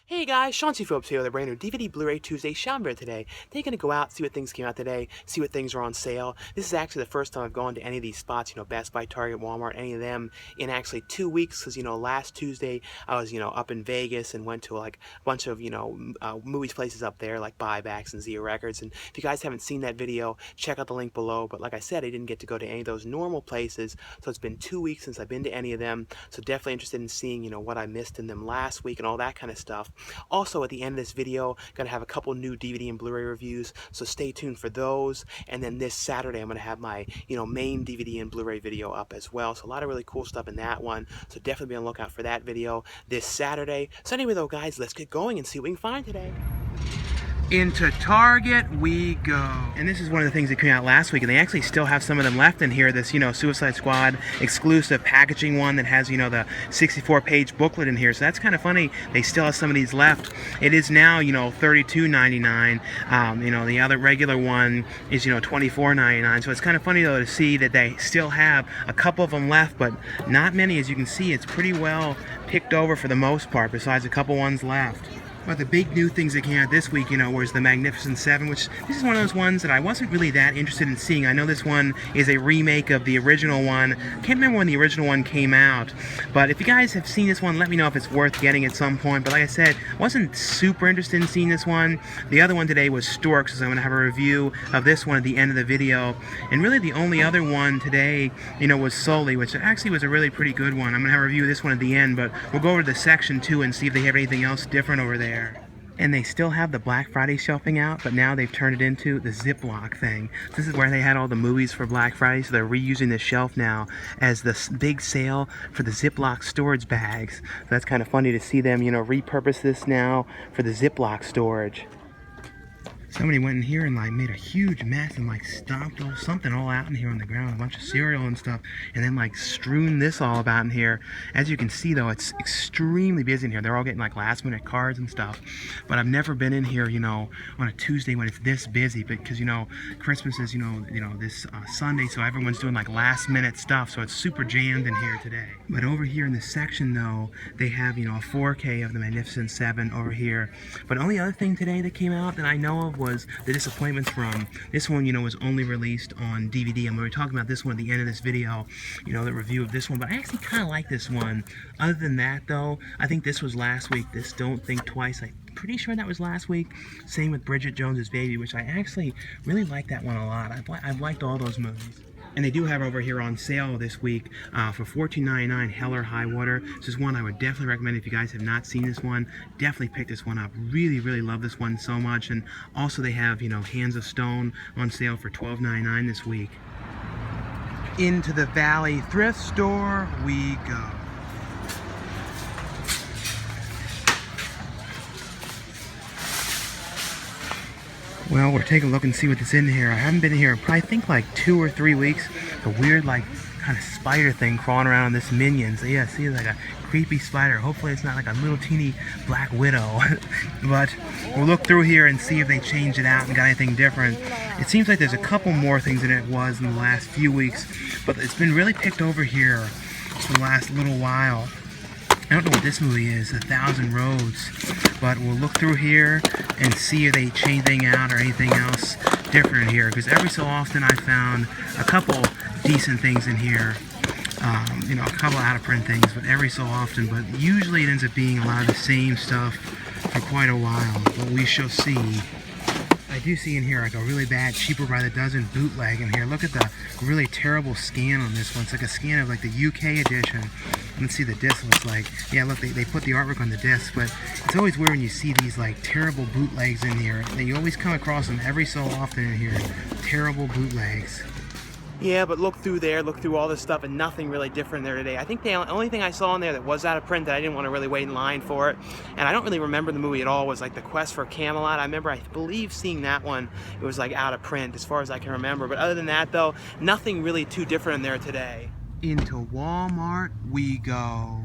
Hey guys, Sean C. Phillips here with a brand new DVD Blu-ray Tuesday shopping video today. They're going to go out, see what things came out today, see what things are on sale. This is actually the first time I've gone to any of these spots, Best Buy, Target, Walmart, any of them in actually 2 weeks because, last Tuesday I was, up in Vegas and went to like a bunch of, movies places up there like Buybacks and Zia Records. And if you guys haven't seen that video, check out the link below. But like I said, I didn't get to go to any of those normal places, so it's been 2 weeks since I've been to any of them. So definitely interested in seeing, what I missed in them last week and all that kind of stuff. Also, at the end of this video, gonna have a couple new DVD and Blu-ray reviews, so stay tuned for those. And then this Saturday, I'm gonna have my, main DVD and Blu-ray video up as well. So a lot of really cool stuff in that one. So definitely be on the lookout for that video this Saturday. So anyway, though, guys, let's get going and see what we can find today. Into Target we go. And this is one of the things that came out last week, and they actually still have some of them left in here. This, Suicide Squad exclusive packaging one that has, the 64-page booklet in here. So that's kind of funny. They still have some of these left. It is now, $32.99. The other regular one is, $24.99. So it's kind of funny, though, to see that they still have a couple of them left, but not many. As you can see, it's pretty well picked over for the most part, besides a couple ones left. But the big new things that came out this week, was the Magnificent Seven, which this is one of those ones that I wasn't really that interested in seeing. I know this one is a remake of the original one. I can't remember when the original one came out. But if you guys have seen this one, let me know if it's worth getting at some point. But like I said, I wasn't super interested in seeing this one. The other one today was Storks, so I'm going to have a review of this one at the end of the video. And really the only other one today, was Sully, which actually was a really pretty good one. I'm going to have a review of this one at the end, but we'll go over to the section 2 and see if they have anything else different over there. And they still have the Black Friday shelving out, but now they've turned it into the Ziploc thing. This is where they had all the movies for Black Friday, so they're reusing the shelf now as the big sale for the Ziploc storage bags. So that's kind of funny to see them, repurpose this now for the Ziploc storage. Somebody went in here and made a huge mess and stomped something all out in here on the ground, a bunch of cereal and stuff, and then strewn this all about in here. As you can see, though, it's extremely busy in here. They're all getting last minute cards and stuff. But I've never been in here, on a Tuesday when it's this busy, because Christmas is this Sunday, so everyone's doing last minute stuff, so it's super jammed in here today. But over here in this section, though, they have a 4K of the Magnificent Seven over here. But the only other thing today that came out that I know of was the disappointments from this one. Was only released on DVD. I'm going to be talking about this one at the end of this video, the review of this one. But I actually kind of like this one. Other than that, though, I think this was last week. This Don't Think Twice, I'm pretty sure that was last week. Same with Bridget Jones's Baby, which I actually really like that one a lot. I've liked all those movies. And they do have over here on sale this week for $14.99, Hell or High Water. This is one I would definitely recommend if you guys have not seen this one. Definitely pick this one up. Really, really love this one so much. And also they have, Hands of Stone on sale for $12.99 this week. Into the Valley Thrift Store we go. Well, we're taking a look and see what's in here. I haven't been in here in probably think 2 or 3 weeks. A weird kind of spider thing crawling around on this Minions. So yeah, see, a creepy spider. Hopefully it's not a little teeny black widow. But we'll look through here and see if they changed it out and got anything different. It seems like there's a couple more things than it was in the last few weeks, but it's been really picked over here for the last little while. I don't know what this movie is, 1,000 Roads, but we'll look through here and see if they change anything out or anything else different here, because every so often I found a couple decent things in here, a couple out-of-print things, but every so often, but usually it ends up being a lot of the same stuff for quite a while, but we shall see. I do see in here a really bad Cheaper by the Dozen bootleg in here. Look at the really terrible scan on this one. It's a scan of the UK edition. Let's see the disc looks like. Yeah, look, they put the artwork on the disc, but it's always weird when you see these terrible bootlegs in here. You always come across them every so often in here. Terrible bootlegs. Yeah, but look through there, look through all this stuff, and nothing really different there today. I think the only thing I saw in there that was out of print that I didn't want to really wait in line for it, and I don't really remember the movie at all, was The Quest for Camelot. I believe seeing that one, it was out of print as far as I can remember. But other than that, though, nothing really too different in there today. Into Walmart we go.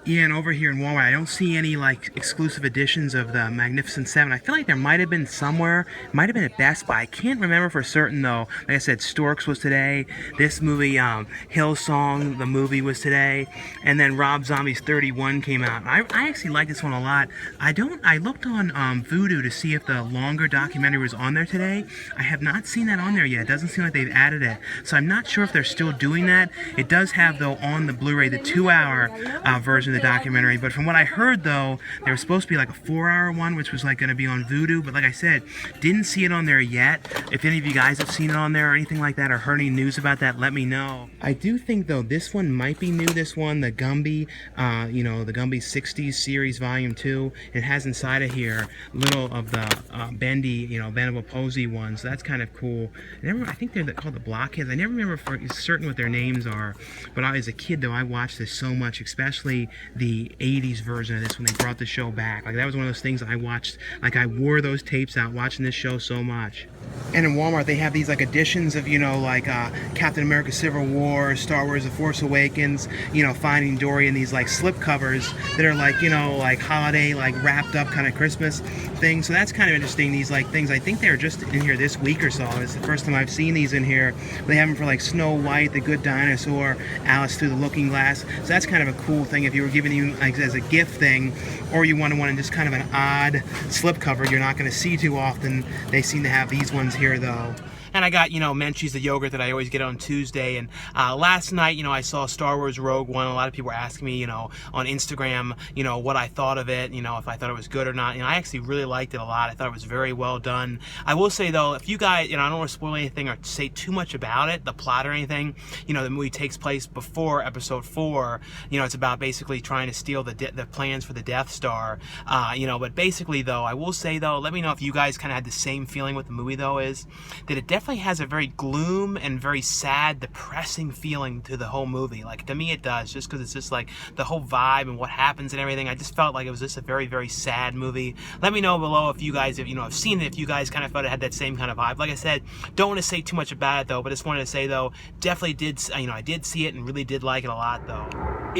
Yeah, and over here in Walmart, I don't see any like exclusive editions of the Magnificent Seven. I feel like there might have been somewhere. It might have been at Best Buy. I can't remember for certain though. Like I said, Storks was today. This movie, Hillsong, the movie was today, and then Rob Zombie's 31 came out. I actually like this one a lot. I looked on Vudu to see if the longer documentary was on there today. I have not seen that on there yet. It doesn't seem like they've added it, so I'm not sure if they're still doing that. It does have though on the Blu-ray the 2-hour version of the documentary, but from what I heard though, there was supposed to be like a 4-hour one, which was like going to be on Vudu, but like I said, didn't see it on there yet. If any of you guys have seen it on there or anything like that or heard any news about that, let me know. I do think though this one might be new, this one, the Gumby, the Gumby 60s series volume 2. It has inside of here little of the bendy, Venable Posey ones, so that's kind of cool. I think they're called the Blockheads. I never remember for certain what their names are, but as a kid though, I watched this so much, especially the 80s version of this when they brought the show back. Like that was one of those things I watched, like I wore those tapes out watching this show so much. And in Walmart they have these like editions of Captain America Civil War, Star Wars The Force Awakens, Finding Dory, and these like slip covers that are like like holiday, like wrapped up kind of Christmas things. So that's kind of interesting, these like things. I think they're just in here this week or so. It's the first time I've seen these in here. They have them for like Snow White, The Good Dinosaur, Alice Through the Looking Glass. So that's kind of a cool thing if you were giving you like as a gift thing, or you want just kind of an odd slipcover you're not going to see too often. They seem to have these ones here though. And I got, Menchie's, the yogurt that I always get on Tuesday. And last night, I saw Star Wars Rogue One. A lot of people were asking me, on Instagram, what I thought of it, if I thought it was good or not. I actually really liked it a lot. I thought it was very well done. I will say, though, if you guys, I don't want to spoil anything or say too much about it, the plot or anything. The movie takes place before Episode 4. It's about basically trying to steal the plans for the Death Star. But basically, though, I will say, though, let me know if you guys kind of had the same feeling with the movie, though, is that it definitely has a very gloom and very sad, depressing feeling to the whole movie. Like, to me it does, just because it's just like the whole vibe and what happens and everything. I just felt like it was just a very, very sad movie. Let me know below if you guys have seen it, if you guys kind of felt it had that same kind of vibe. Like I said, don't want to say too much about it though, but just wanted to say though, definitely did, I did see it and really did like it a lot though.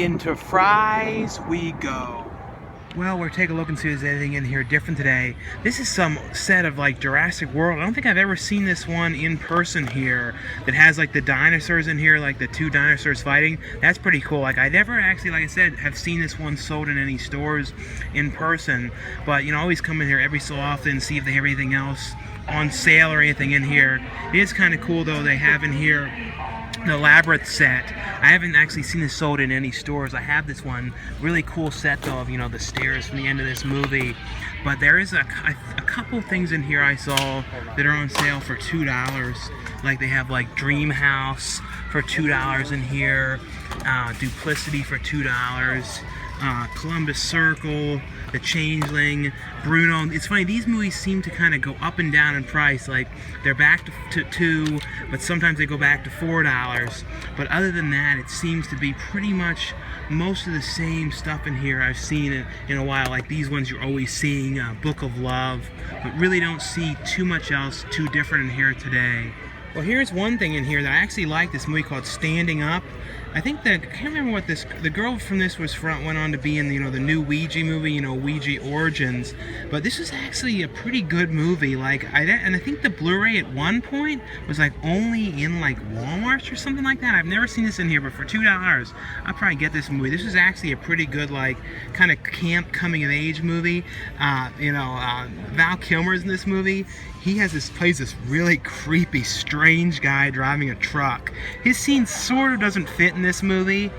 Into fries we go. Well, we'll take a look and see if there's anything in here different today. This is some set of like Jurassic World. I don't think I've ever seen this one in person here that has like the dinosaurs in here, like the 2 dinosaurs fighting. That's pretty cool. Like I never actually, like I said, have seen this one sold in any stores in person. But I always come in here every so often and see if they have anything else on sale or anything in here. It is kind of cool though, they have in here the Labyrinth set. I haven't actually seen this sold in any stores. I have this one really cool set though of the stairs from the end of this movie. But there is a couple things in here I saw that are on sale for $2. Like they have like Dream House for $2 in here, Duplicity for $2, Columbus Circle, The Changeling, Bruno. It's funny, these movies seem to kind of go up and down in price. Like they're back to $2, but sometimes they go back to $4. But other than that, it seems to be pretty much most of the same stuff in here I've seen in a while. Like these ones you're always seeing, Book of Love, but really don't see too much else too different in here today. Well, here's one thing in here that I actually like, this movie called Standing Up. I think I can't remember what the girl from this went on to be in, the new Ouija movie, Ouija Origins. But this is actually a pretty good movie. Like, I think the Blu-ray at one point was like only in like Walmart or something like that. I've never seen this in here, but for $2, I'll probably get this movie. This is actually a pretty good, like, kind of camp coming of age movie. Val Kilmer's in this movie. He plays this really creepy, strange guy driving a truck. His scene sort of doesn't fit in this movie,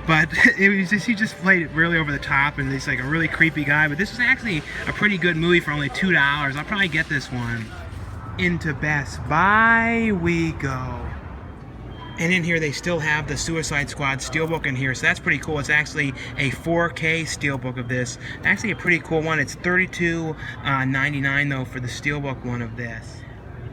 but he just played it really over the top, and he's like a really creepy guy. But this is actually a pretty good movie for only $2. I'll probably get this one. Into Best Buy we go. And in here they still have the Suicide Squad steelbook in here, so that's pretty cool. It's actually a 4K steelbook of this. Actually a pretty cool one. It's $32.99 though for the steelbook one of this.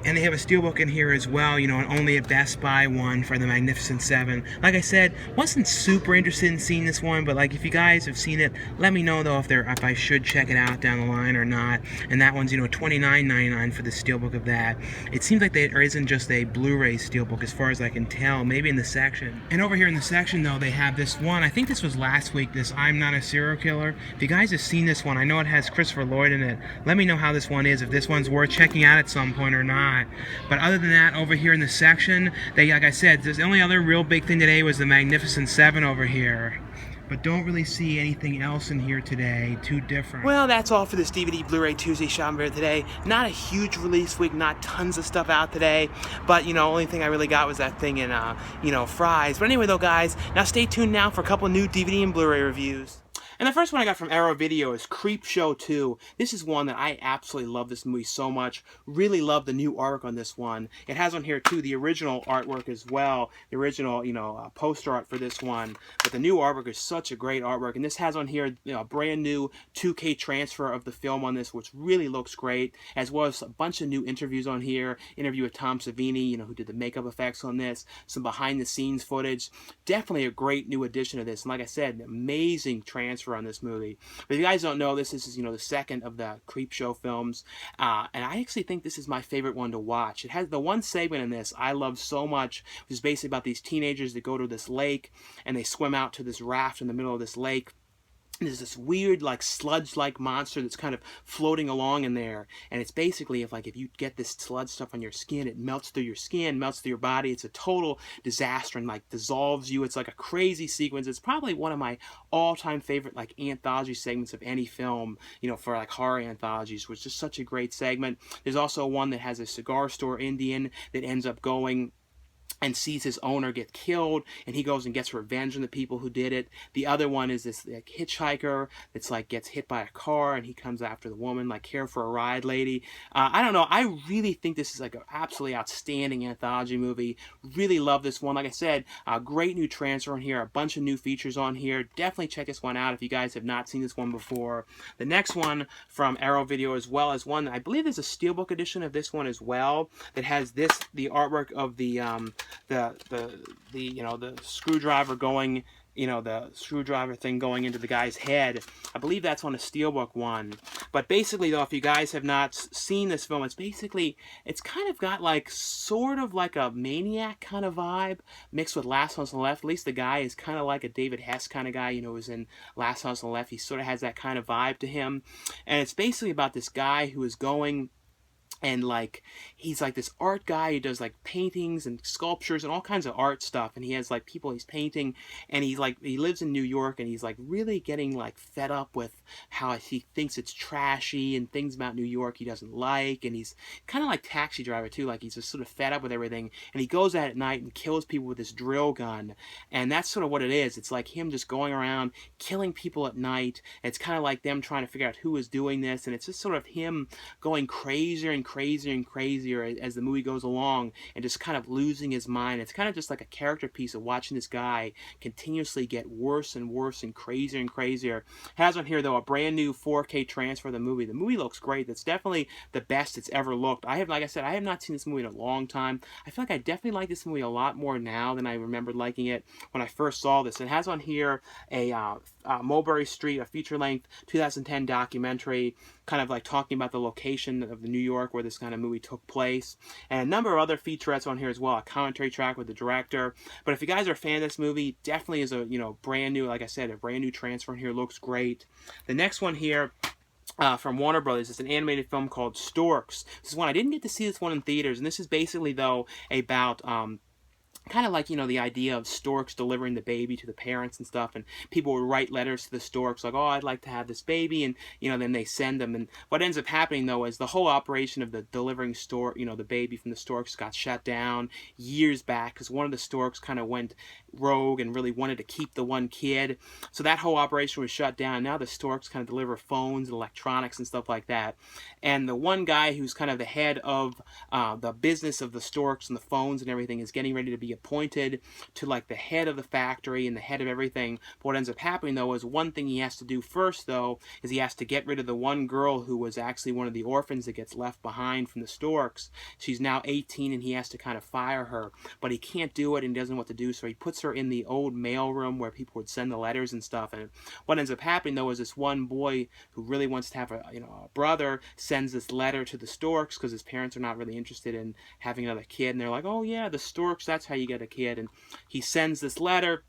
And they have a steelbook in here as well, you know, and only a Best Buy one for the Magnificent Seven. Like I said, wasn't super interested in seeing this one, but like if you guys have seen it, let me know though if I should check it out down the line or not. And that one's, you know, $29.99 for the steelbook of that. It seems like there isn't just a Blu-ray steelbook as far as I can tell, maybe in the section. And over here in the section though, they have this one, I think this was last week, this I'm Not a Serial Killer. If you guys have seen this one, I know it has Christopher Lloyd in it. Let me know how this one is, if this one's worth checking out at some point or not. But other than that, over here in the section, like I said, the only other real big thing today was the Magnificent Seven over here. But don't really see anything else in here today too different. Well, that's all for this DVD Blu-ray Tuesday shopping video today. Not a huge release week, not tons of stuff out today, but you know, only thing I really got was that thing in you know, fries. But anyway though guys, now stay tuned now for a couple new DVD and Blu-ray reviews. And the first one I got from Arrow Video is Creepshow 2. This is one that I absolutely love this movie so much. Really love the new artwork on this one. It has on here too the original artwork as well. The original, you know, poster art for this one. But the new artwork is such a great artwork. And this has on here, you know, a brand new 2K transfer of the film on this, which really looks great. As well as a bunch of new interviews on here. Interview with Tom Savini, you know, who did the makeup effects on this. Some behind the scenes footage. Definitely a great new addition to this. And like I said, an amazing transfer on this movie. But if you guys don't know, this is, you know, the second of the Creepshow films, and I actually think this is my favorite one to watch. It has the one segment in this I love so much, which is basically about these teenagers that go to this lake and they swim out to this raft in the middle of this lake. There's this weird, like, sludge-like monster that's kind of floating along in there. And it's basically, if you get this sludge stuff on your skin, it melts through your skin, melts through your body. It's a total disaster and, like, dissolves you. It's like a crazy sequence. It's probably one of my all-time favorite, like, anthology segments of any film, you know, for, like, horror anthologies, which is such a great segment. There's also one that has a cigar store Indian that ends up going and sees his owner get killed, and he goes and gets revenge on the people who did it. The other one is this like, hitchhiker that's like gets hit by a car, and he comes after the woman, like Care for a Ride lady. I don't know. I really think this is like an absolutely outstanding anthology movie. Really love this one. Like I said, a great new transfer on here, a bunch of new features on here. Definitely check this one out if you guys have not seen this one before. The next one from Arrow Video as well as one, I believe there's a steelbook edition of this one as well that has the artwork of the you know, the screwdriver going, you know, the screwdriver thing going into the guy's head. I believe that's on a steelbook one. But basically though, if you guys have not seen this film, it's kind of got like sort of like a Maniac kind of vibe mixed with Last House on the Left. At least the guy is kind of like a David Hess kind of guy, you know, who's in Last House on the Left. He sort of has that kind of vibe to him. And it's basically about this guy who is going, and like he's like this art guy who does like paintings and sculptures and all kinds of art stuff, and he has like people he's painting, and he lives in New York, and he's like really getting like fed up with how he thinks it's trashy and things about New York he doesn't like, and he's kind of like Taxi Driver too, like he's just sort of fed up with everything, and he goes out at night and kills people with this drill gun. And that's sort of what it is. It's like him just going around killing people at night. It's kind of like them trying to figure out who is doing this, and it's just sort of him going crazier and crazier and crazier as the movie goes along, and just kind of losing his mind. It's kind of just like a character piece of watching this guy continuously get worse and worse and crazier and crazier. It has on here though a brand new 4K transfer of the movie. The movie looks great. That's definitely the best it's ever looked. Like I said, I have not seen this movie in a long time. I feel like I definitely like this movie a lot more now than I remembered liking it when I first saw this. It has on here a Mulberry Street, a feature-length 2010 documentary, kind of like talking about the location of the New York where this kind of movie took place, and a number of other featurettes on here as well, a commentary track with the director. But if you guys are a fan of this movie, definitely is a, you know, brand new, like I said, a brand new transfer in here. Looks great. The next one here from Warner Brothers is an animated film called Storks. This is one I didn't get to see this one in theaters, and this is basically though about kind of like, you know, the idea of storks delivering the baby to the parents and stuff, and people would write letters to the storks like, oh, I'd like to have this baby, and, you know, then they send them. And what ends up happening though is the whole operation of the delivering stork, you know, the baby from the storks got shut down years back because one of the storks kind of went rogue and really wanted to keep the one kid, so that whole operation was shut down. Now the storks kind of deliver phones and electronics and stuff like that, and the one guy who's kind of the head of the business of the storks and the phones and everything is getting ready to be appointed to like the head of the factory and the head of everything. But what ends up happening though is one thing he has to do first though is he has to get rid of the one girl who was actually one of the orphans that gets left behind from the Storks. She's now 18 and he has to kind of fire her, but he can't do it and doesn't know what to do, so he puts her in the old mail room where people would send the letters and stuff. And what ends up happening though is this one boy who really wants to have a brother sends this letter to the Storks because his parents are not really interested in having another kid, and they're like, oh yeah, the Storks, that's how you get a kid. And he sends this letter.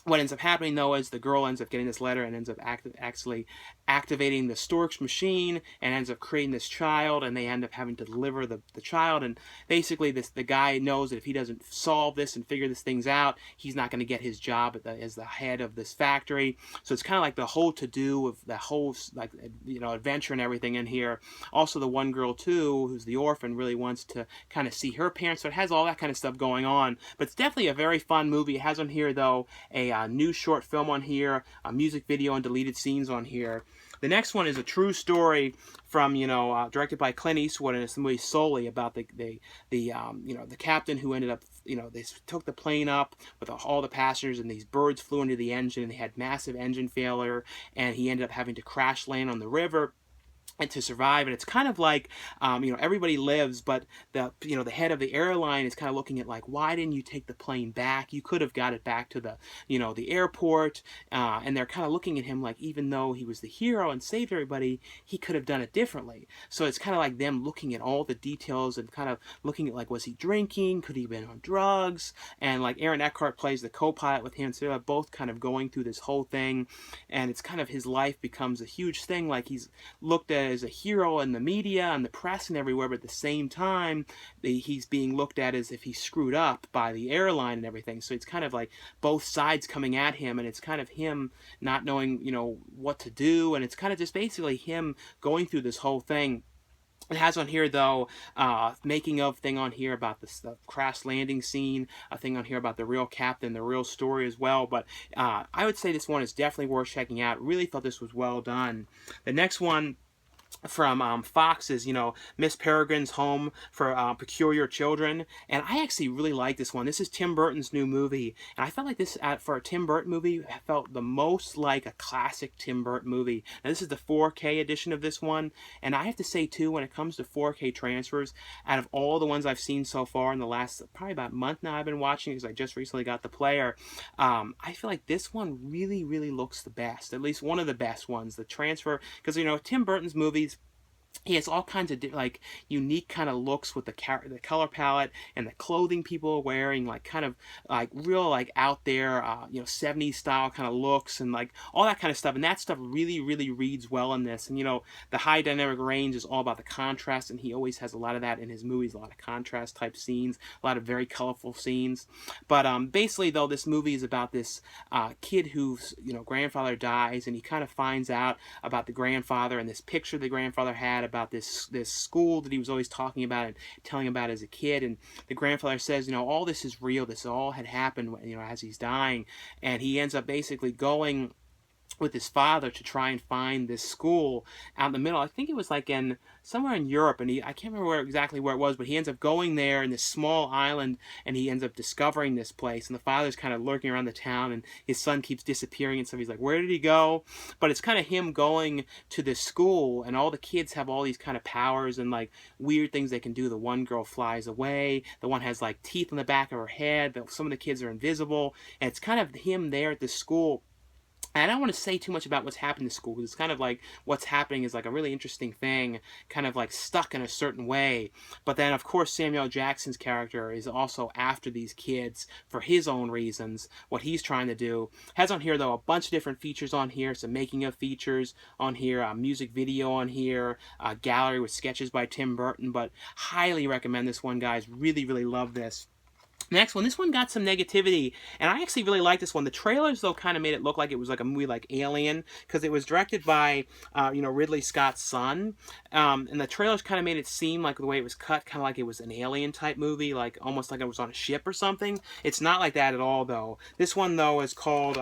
What ends up happening though is the girl ends up getting this letter and ends up actually activating the Storks machine and ends up creating this child, and they end up having to deliver the child. And basically the guy knows that if he doesn't solve this and figure these things out, he's not going to get his job as the head of this factory. So it's kind of like the whole to-do of the whole adventure and everything in here. Also the one girl too, who's the orphan, really wants to kind of see her parents, so it has all that kind of stuff going on. But it's definitely a very fun movie. It has on here though a new short film on here, a music video and deleted scenes on here. The next one is a true story from, directed by Clint Eastwood, and it's the movie Sully, about the captain who ended up, they took the plane up with all the passengers, and these birds flew into the engine, and they had massive engine failure, and he ended up having to crash land on the river and to survive. And it's kind of like everybody lives, but the head of the airline is kind of looking at like, why didn't you take the plane back? You could have got it back to the airport, and they're kind of looking at him like, even though he was the hero and saved everybody, he could have done it differently. So it's kind of like them looking at all the details and kind of looking at like, was he drinking, could he have been on drugs? And like Aaron Eckhart plays the co-pilot with him, so they're both kind of going through this whole thing, and it's kind of his life becomes a huge thing. Like he's looked at as a hero in the media and the press and everywhere, but at the same time he's being looked at as if he screwed up by the airline and everything. So it's kind of like both sides coming at him, and it's kind of him not knowing what to do, and it's kind of just basically him going through this whole thing. It has on here though making of thing on here about the crash landing scene, a thing on here about the real captain, the real story as well. But I would say this one is definitely worth checking out. Really thought this was well done. The next one from Fox is, Miss Peregrine's Home for Peculiar Children, and I actually really like this one. This is Tim Burton's new movie, and I felt like this, for a Tim Burton movie, felt the most like a classic Tim Burton movie. Now this is the 4K edition of this one, and I have to say too, when it comes to 4K transfers, out of all the ones I've seen so far in the last probably about a month now I've been watching, because I just recently got the player, I feel like this one really, really looks the best, at least one of the best ones. The transfer, because Tim Burton's movies, he has all kinds of unique kind of looks with the color palette and the clothing people are wearing, like kind of like real like out there 70s style kind of looks and like all that kind of stuff, and that stuff really, really reads well in this. And the high dynamic range is all about the contrast, and he always has a lot of that in his movies, a lot of contrast type scenes, a lot of very colorful scenes. But basically though, this movie is about this kid whose grandfather dies, and he kind of finds out about the grandfather and this picture the grandfather had about this school that he was always talking about and telling about as a kid. And the grandfather says, all this is real, this all had happened as he's dying. And he ends up basically going with his father to try and find this school out in the middle. I think it was like somewhere in Europe, and I can't remember exactly where it was, but he ends up going there in this small island, and he ends up discovering this place, and the father's kind of lurking around the town, and his son keeps disappearing and stuff. He's like, where did he go? But it's kind of him going to this school, and all the kids have all these kind of powers and like weird things they can do. The one girl flies away, the one has like teeth in the back of her head, some of the kids are invisible, and it's kind of him there at the school. And I don't want to say too much about what's happening in school, because it's kind of like what's happening is like a really interesting thing, kind of like stuck in a certain way. But then, of course, Samuel Jackson's character is also after these kids for his own reasons, what he's trying to do. Has on here, though, a bunch of different features on here, some making of features on here, a music video on here, a gallery with sketches by Tim Burton. But highly recommend this one, guys. Really, really love this. Next one, this one got some negativity, and I actually really like this one. The trailers, though, kind of made it look like it was like a movie like Alien, because it was directed by, Ridley Scott's son, and the trailers kind of made it seem like the way it was cut, kind of like it was an Alien-type movie, like almost like it was on a ship or something. It's not like that at all, though. This one, though, is called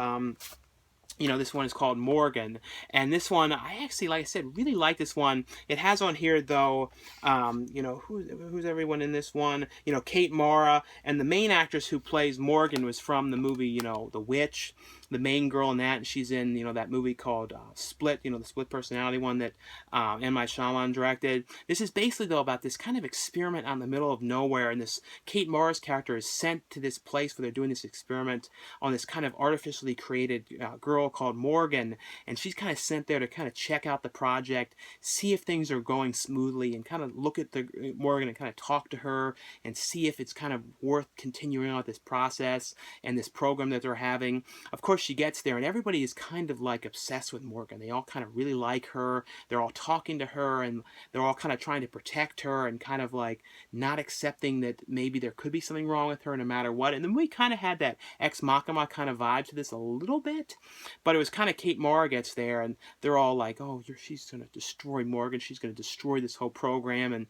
this one is called Morgan, and this one I actually, like I said, really like this one. It has on here though, who's everyone in this one? Kate Mara, and the main actress who plays Morgan was from the movie, The Witch, the main girl in that, and she's in that movie called Split, the split personality one that M. Night Shyamalan directed. This is basically though about this kind of experiment out in the middle of nowhere, and this Kate Mara's character is sent to this place where they're doing this experiment on this kind of artificially created girl called Morgan, and she's kind of sent there to kind of check out the project, see if things are going smoothly, and kind of look at the Morgan and kind of talk to her and see if it's kind of worth continuing on with this process and this program that they're having. Of course, she gets there and everybody is kind of like obsessed with Morgan. They all kind of really like her. They're all talking to her and they're all kind of trying to protect her and kind of like not accepting that maybe there could be something wrong with her no matter what. And then we kind of had that Ex Machina kind of vibe to this a little bit, but it was kind of Kate Mara gets there and they're all like, oh, she's going to destroy Morgan. She's going to destroy this whole program. And,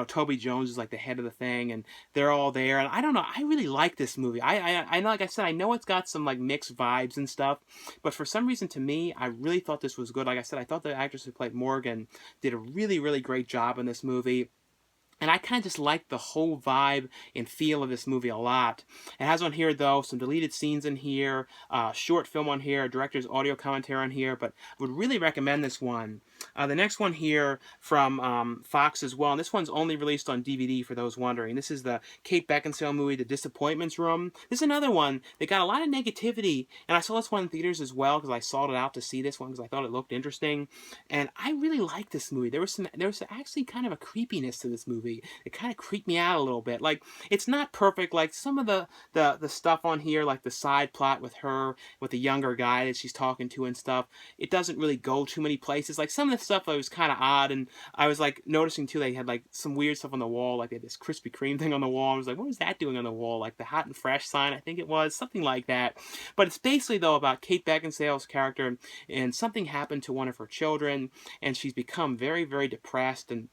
Toby Jones is like the head of the thing and they're all there. And I don't know, I really like this movie. I know, like I said, I know it's got some like mixed vibes and stuff, but for some reason to me, I really thought this was good. Like I said, I thought the actress who played Morgan did a really, really great job in this movie. And I kind of just like the whole vibe and feel of this movie a lot. It has on here, though, some deleted scenes in here, short film on here, director's audio commentary on here, but would really recommend this one. The next one here from Fox as well, and this one's only released on DVD for those wondering. This is the Kate Beckinsale movie, The Disappointments Room. This is another one that got a lot of negativity, and I saw this one in theaters as well because I sought it out to see this one because I thought it looked interesting. And I really liked this movie. There was actually kind of a creepiness to this movie. It kind of creeped me out a little bit. Like, it's not perfect. Like, some of the stuff on here, like the side plot with her, with the younger guy that she's talking to and stuff, it doesn't really go too many places. Like, some of the stuff was kind of odd, and I was, like, noticing, too, they had, like, some weird stuff on the wall. Like, they had this Krispy Kreme thing on the wall. I was like, what was that doing on the wall? Like, the hot and fresh sign, I think it was. Something like that. But it's basically, though, about Kate Beckinsale's character, and something happened to one of her children, and she's become very, very depressed, and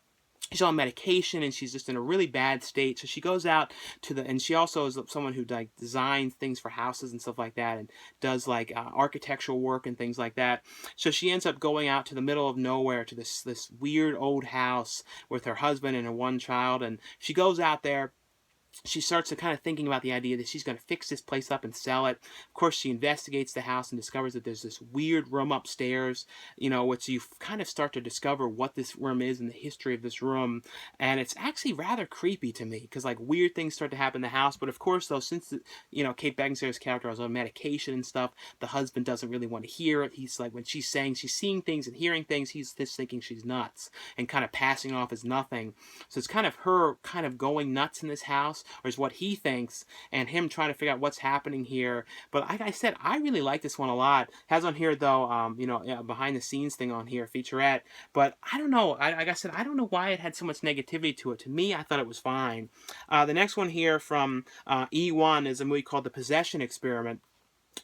she's on medication and she's just in a really bad state. So she goes out to and she also is someone who like designs things for houses and stuff like that and does like architectural work and things like that. So she ends up going out to the middle of nowhere to this weird old house with her husband and her one child, and she goes out there. She starts to kind of thinking about the idea that she's going to fix this place up and sell it. Of course, she investigates the house and discovers that there's this weird room upstairs, which you kind of start to discover what this room is and the history of this room. And it's actually rather creepy to me because like weird things start to happen in the house. But of course, though, since, Kate Beckinsale's character was on medication and stuff, the husband doesn't really want to hear it. He's like, when she's saying she's seeing things and hearing things, he's just thinking she's nuts and kind of passing off as nothing. So it's kind of her kind of going nuts in this house, or is what he thinks, and him trying to figure out what's happening here. But like I said, I really like this one a lot. It has on here though, behind the scenes thing on here, featurette. But I don't know. Like I said, I don't know why it had so much negativity to it. To me, I thought it was fine. The next one here from E1 is a movie called The Possession Experiment.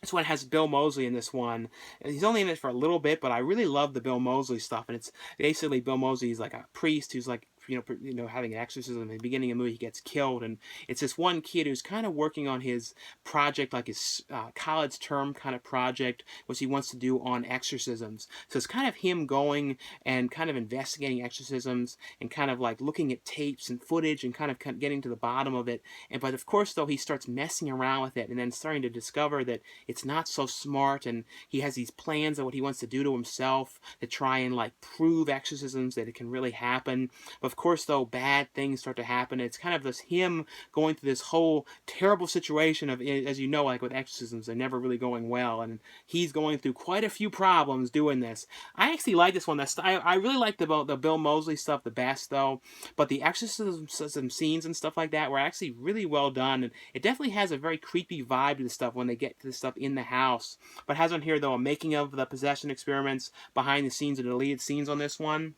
This one has Bill Moseley in this one. He's only in it for a little bit, but I really love the Bill Moseley stuff. And it's basically Bill Moseley is like a priest who's like, having an exorcism. In the beginning of the movie, he gets killed, and it's this one kid who's kind of working on his project, like his college term kind of project, which he wants to do on exorcisms. So it's kind of him going and kind of investigating exorcisms and kind of like looking at tapes and footage and kind of getting to the bottom of it. But of course, though, he starts messing around with it and then starting to discover that it's not so smart, and he has these plans of what he wants to do to himself to try and like prove exorcisms that it can really happen. But of course, though, bad things start to happen. It's kind of this him going through this whole terrible situation of, as you know, like with exorcisms, they're never really going well, and he's going through quite a few problems doing this. I actually like this one. I really like the Bill Moseley stuff the best, though, but the exorcism scenes and stuff like that were actually really well done, and it definitely has a very creepy vibe to the stuff when they get to the stuff in the house. But it has on here, though, a making of The Possession Experiments, behind the scenes and deleted scenes on this one.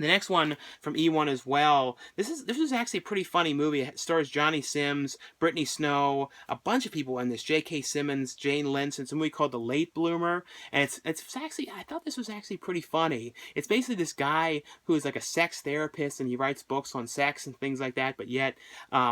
The next one from E1 as well. This is actually a pretty funny movie. It stars Johnny Sims, Brittany Snow, a bunch of people in this. J.K. Simmons, Jane Lynch, and some movie called The Late Bloomer. And it's actually, I thought this was actually pretty funny. It's basically this guy who is like a sex therapist, and he writes books on sex and things like that. But yet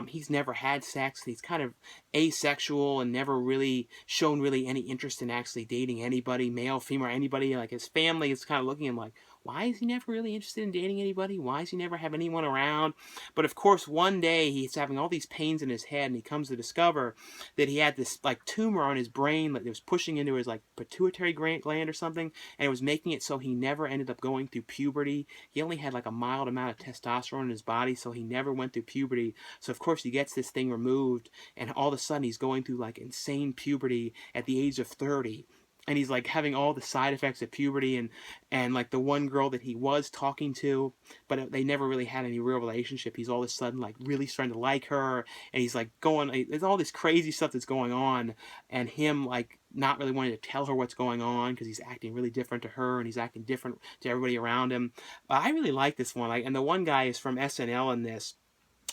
he's never had sex. He's kind of asexual and never really shown really any interest in actually dating anybody, male, female, anybody. Like his family is kind of looking at him like, why is he never really interested in dating anybody? Why does he never have anyone around? But of course, one day he's having all these pains in his head, and he comes to discover that he had this like tumor on his brain that was pushing into his like pituitary gland or something, and it was making it so he never ended up going through puberty. He only had like a mild amount of testosterone in his body, so he never went through puberty. So of course he gets this thing removed, and all of a sudden he's going through like insane puberty at the age of 30. And he's like having all the side effects of puberty, and like the one girl that he was talking to, but they never really had any real relationship. He's all of a sudden like really starting to like her, and he's like there's all this crazy stuff that's going on, and him like not really wanting to tell her what's going on because he's acting really different to her, and he's acting different to everybody around him. I really like this one, and the one guy is from SNL in this,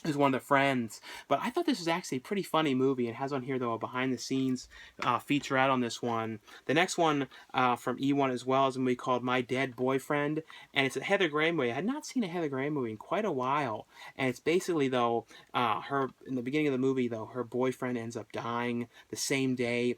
is one of the friends. But I thought this was actually a pretty funny movie. It has on here, though, a behind-the-scenes featurette on this one. The next one from E1 as well is a movie called My Dead Boyfriend, and it's a Heather Gray movie. I had not seen a Heather Gray movie in quite a while, and it's basically, though, her in the beginning of the movie, though, her boyfriend ends up dying the same day.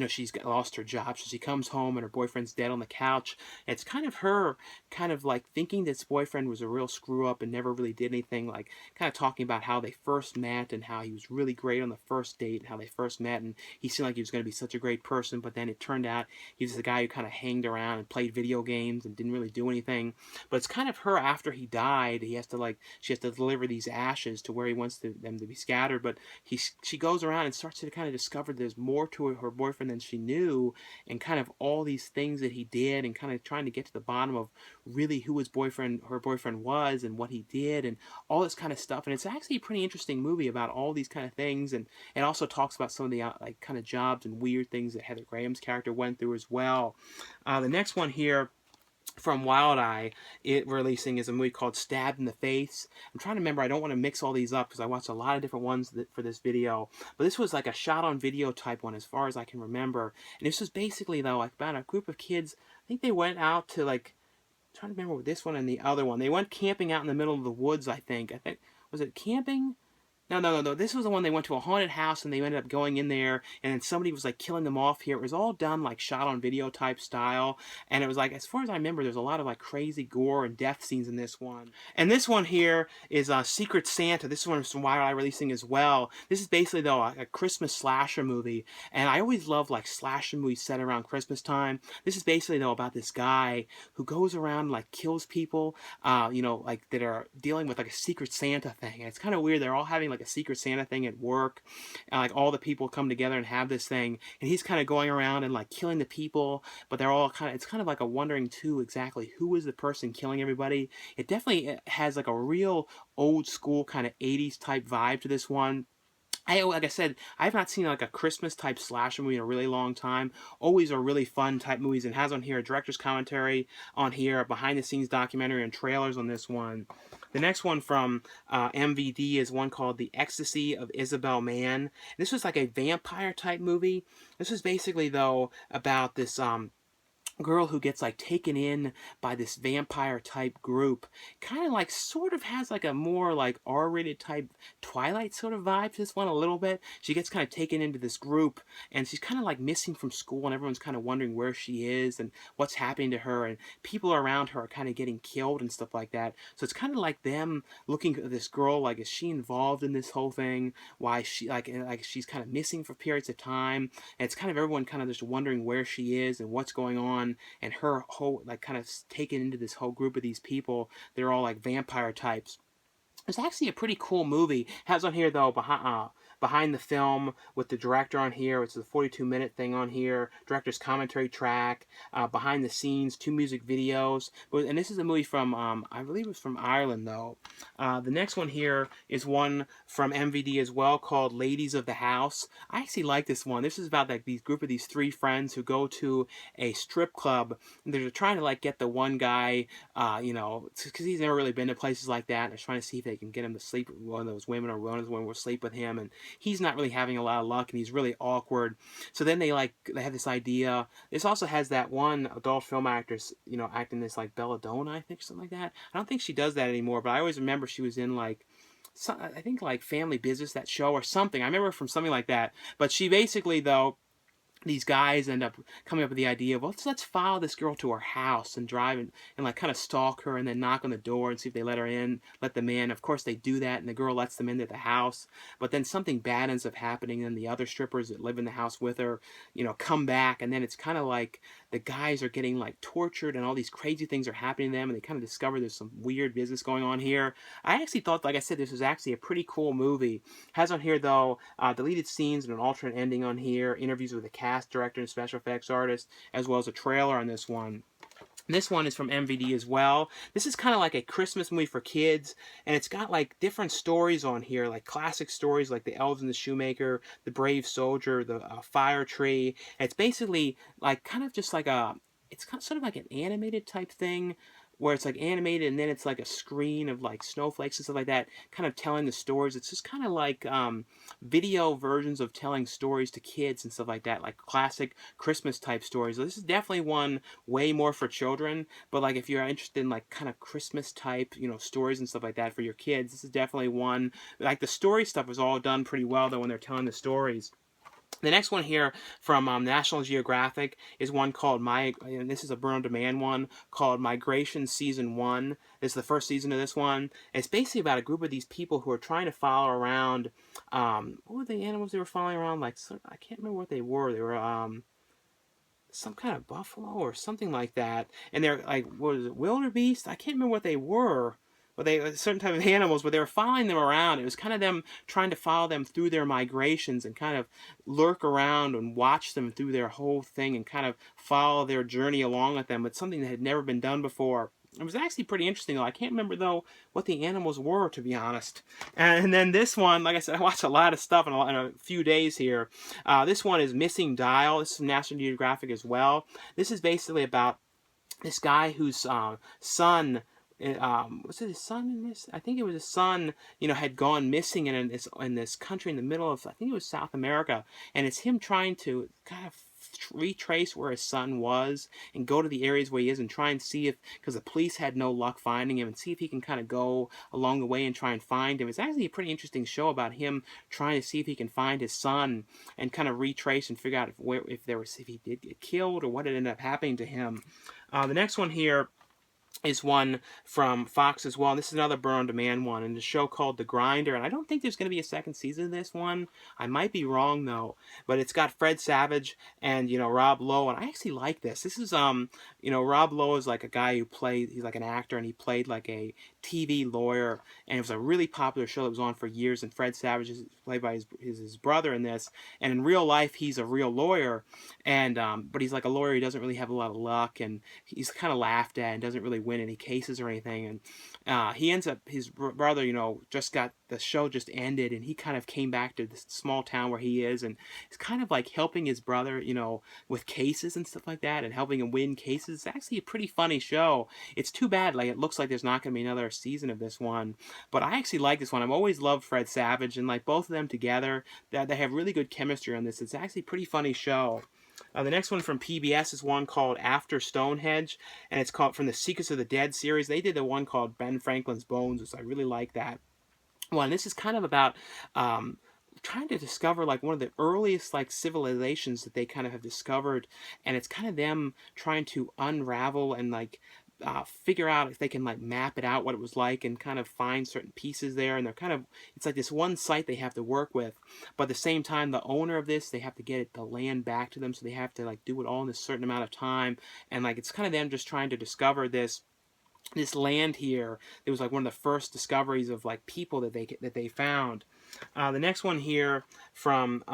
She's lost her job, so she comes home and her boyfriend's dead on the couch. And it's kind of her kind of like thinking this boyfriend was a real screw up and never really did anything, like kind of talking about how they first met and how he was really great on the first date and how they first met, and he seemed like he was going to be such a great person, but then it turned out he was the guy who kind of hanged around and played video games and didn't really do anything. But it's kind of her after he died. She has to deliver these ashes to where he wants them to be scattered, but she goes around and starts to kind of discover there's more to her boyfriend than she knew, and kind of all these things that he did, and kind of trying to get to the bottom of really who her boyfriend was and what he did and all this kind of stuff. And it's actually a pretty interesting movie about all these kind of things, and it also talks about some of the like kind of jobs and weird things that Heather Graham's character went through as well. The next one here from Wild Eye, it releasing, is a movie called Stabbed in the Face. I'm trying to remember, I don't want to mix all these up because I watched a lot of different ones for this video, but this was like a shot on video type one as far as I can remember. And this was basically, though, like about a group of kids. I think they went out to like, I'm trying to remember this one and the other one. They went camping out in the middle of the woods, I think. Was it camping? No. This was the one they went to a haunted house, and they ended up going in there, and then somebody was like killing them off here. It was all done like shot on video type style, and it was like, as far as I remember, there's a lot of like crazy gore and death scenes in this one. And this one here is Secret Santa. This one is from Wild Eye releasing as well. This is basically, though, a Christmas slasher movie, and I always love like slasher movies set around Christmas time. This is basically, though, about this guy who goes around and like kills people, like that are dealing with like a Secret Santa thing. And it's kind of weird. They're all having like a Secret Santa thing at work, and like all the people come together and have this thing, and he's kind of going around and like killing the people, but they're all it's kind of like a wondering too exactly who is the person killing everybody. It definitely has like a real old school kind of 80s type vibe to this one. Like I said, I've not seen like a Christmas type slasher movie in a really long time. Always are really fun type movies, and has on here a director's commentary, on here a behind the scenes documentary, and trailers on this one. The next one from MVD is one called The Ecstasy of Isabel Mann. This was like a vampire type movie. This was basically, though, about this girl who gets like taken in by this vampire type group, kind of like sort of has like a more like R-rated type Twilight sort of vibe to this one a little bit. She gets kind of taken into this group, and she's kind of like missing from school, and everyone's kind of wondering where she is and what's happening to her, and people around her are kind of getting killed and stuff like that. So it's kind of like them looking at this girl, like, is she involved in this whole thing? Why she like she's kind of missing for periods of time, and it's kind of everyone kind of just wondering where she is and what's going on, and her whole like kind of taken into this whole group of these people. They're all like vampire types. It's actually a pretty cool movie. It has on here, though, behind behind the film with the director on here. It's a 42-minute thing on here. Director's commentary track. Behind the scenes, 2 music videos. And this is a movie from, I believe it was from Ireland, though. The next one here is one from MVD as well, called Ladies of the House. I actually like this one. This is about like these group of these 3 friends who go to a strip club. And they're trying to like get the one guy, you know, because he's never really been to places like that. And they're trying to see if they can get him to sleep with one of those women, or one of those women will sleep with him. And he's not really having a lot of luck, and he's really awkward. So then they have this idea. This also has that one adult film actress, you know, acting this like Belladonna, I think, something like that. I don't think she does that anymore, but I always remember she was in like, I think like Family Business, that show or something. I remember from something like that. But she basically, though, these guys end up coming up with the idea of, well, let's follow this girl to her house and drive and like kind of stalk her and then knock on the door and see if they let her in, let them in. Of course they do that, and the girl lets them into the house, but then something bad ends up happening, and the other strippers that live in the house with her, you know, come back, and then it's kind of like the guys are getting like tortured and all these crazy things are happening to them, and they kind of discover there's some weird business going on here. I actually thought, like I said, this was actually a pretty cool movie. Has on here, though, deleted scenes and an alternate ending on here, interviews with the cast, director, and special effects artist, as well as a trailer on this one. This one is from MVD as well. This is kind of like a Christmas movie for kids, and it's got like different stories on here, like classic stories like The Elves and the Shoemaker, The Brave Soldier, The Fire Tree. And it's basically like kind of just like it's kind of sort of like an animated type thing, where it's like animated and then it's like a screen of like snowflakes and stuff like that, kind of telling the stories. It's just kind of like video versions of telling stories to kids and stuff like that, like classic Christmas type stories. So this is definitely one way more for children, but like if you're interested in like kind of Christmas type, you know, stories and stuff like that for your kids, this is definitely one. Like the story stuff is all done pretty well though when they're telling the stories. The next one here from National Geographic is one called and this is a burn on demand one called Migration Season 1. This is the first season of this one. It's basically about a group of these people who are trying to follow around, what were the animals they were following around? Like, I can't remember what they were. They were, some kind of buffalo or something like that. And they're like, what is it, wildebeest? I can't remember what they were. But they a certain type of animals, but they were following them around. It was kind of them trying to follow them through their migrations and kind of lurk around and watch them through their whole thing and kind of follow their journey along with them. It's something that had never been done before. It was actually pretty interesting, though. I can't remember, though, what the animals were, to be honest. And then this one, like I said, I watched a lot of stuff in a few days here. This one is Missing Dial. This is from National Geographic as well. This is basically about this guy whose son... was it his son in this? I think it was his son, you know, had gone missing in this country in the middle of, I think it was South America, and it's him trying to kind of retrace where his son was and go to the areas where he is and try and see if, because the police had no luck finding him, and see if he can kind of go along the way and try and find him. It's actually a pretty interesting show about him trying to see if he can find his son and kind of retrace and figure out if he did get killed or what had ended up happening to him. The next one here is one from Fox as well. This is another burn on demand one, and a show called The Grinder. And I don't think there's going to be a second season of this one. I might be wrong though, but it's got Fred Savage and, you know, Rob Lowe, and I actually like this. This is you know, Rob Lowe is like a guy who he's like an actor, and he played like a TV lawyer, and it was a really popular show that was on for years. And Fred Savage is played by his brother in this, and in real life he's a real lawyer, and but he's like a lawyer. He doesn't really have a lot of luck, and he's kind of laughed at and doesn't really win any cases or anything. And he ends up, his brother, you know, the show just ended, and he kind of came back to this small town where he is, and he's kind of like helping his brother, you know, with cases and stuff like that, and helping him win cases. It's actually a pretty funny show. It's too bad, like, it looks like there's not going to be another season of this one, but I actually like this one. I've always loved Fred Savage, and like both of them together, that they have really good chemistry on this. It's actually a pretty funny show. The next one from PBS is one called After Stonehenge, and it's called from the Secrets of the Dead series. They did the one called Ben Franklin's Bones, which I really like that one. This is kind of about trying to discover like one of the earliest like civilizations that they kind of have discovered, and it's kind of them trying to unravel and like figure out if they can like map it out what it was like and kind of find certain pieces there. And they're kind of, it's like this one site they have to work with, but at the same time the owner of this, they have to get the land back to them, so they have to like do it all in a certain amount of time. And like it's kind of them just trying to discover this this land here. It was like one of the first discoveries of like people that they found. The next one here from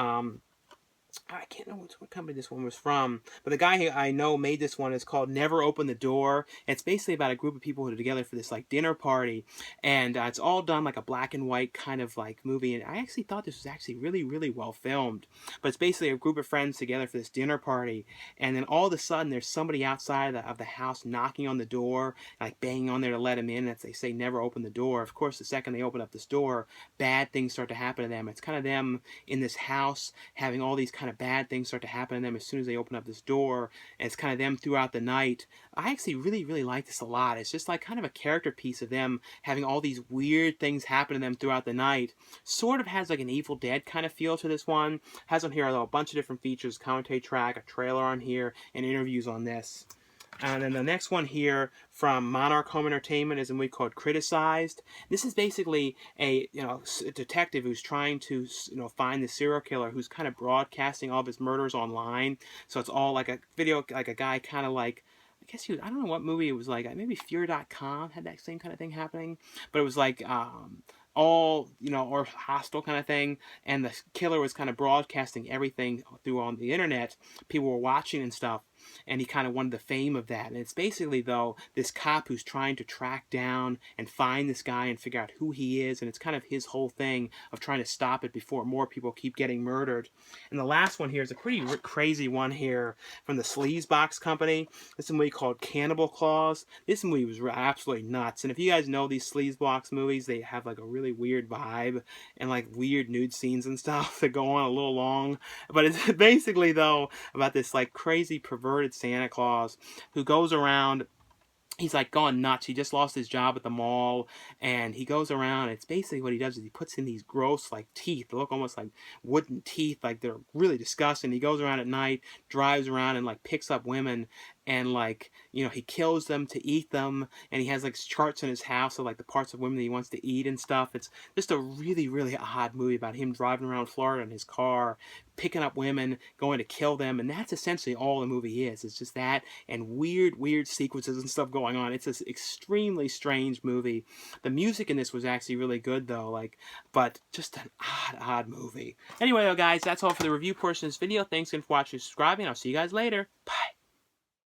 I can't know what company this one was from, but the guy who I know made this one is called Never Open the Door. And it's basically about a group of people who are together for this like dinner party, and it's all done like a black and white kind of like movie. And I actually thought this was actually really, really well filmed. But it's basically a group of friends together for this dinner party, and then all of a sudden there's somebody outside of the house knocking on the door, like banging on there to let them in. As they say, never open the door. Of course, the second they open up this door, bad things start to happen to them. It's kind of them in this house having all these kind of bad things start to happen to them as soon as they open up this door, and it's kind of them throughout the night. I actually really, really like this a lot. It's just like kind of a character piece of them having all these weird things happen to them throughout the night. Sort of has like an Evil Dead kind of feel to this one. Has on here a bunch of different features, commentary track, a trailer on here, and interviews on this. And then the next one here from Monarch Home Entertainment is a movie called Criticsized. This is basically a detective who's trying to find the serial killer who's kind of broadcasting all of his murders online. So it's all like a video, like a guy kind of like, I guess I don't know what movie it was like. Maybe Fear.com had that same kind of thing happening, but it was like all or hostile kind of thing, and the killer was kind of broadcasting everything through on the internet. People were watching and stuff, and he kind of wanted the fame of that. And it's basically, though, this cop who's trying to track down and find this guy and figure out who he is, and it's kind of his whole thing of trying to stop it before more people keep getting murdered. And the last one here is a pretty crazy one here from the Sleazebox Company. This is a movie called Cannibal Claus. This movie was absolutely nuts, and if you guys know these Sleazebox movies, they have like a really weird vibe and like weird nude scenes and stuff that go on a little long. But it's basically, though, about this like crazy perverted Santa Claus who goes around. He's like gone nuts. He just lost his job at the mall, and he goes around. It's basically what he does is he puts in these gross like teeth. They look almost like wooden teeth, like they're really disgusting. He goes around at night, drives around, and like picks up women, and like he kills them to eat them. And he has like charts in his house of like the parts of women that he wants to eat and stuff. It's just a really, really odd movie about him driving around Florida in his car, picking up women, going to kill them, and that's essentially all the movie is. It's just that and weird, weird sequences and stuff going on. It's an extremely strange movie. The music in this was actually really good, though, but just an odd movie. Anyway, though, guys, that's all for the review portion of this video. Thanks again for watching and subscribing. I'll see you guys later. Bye.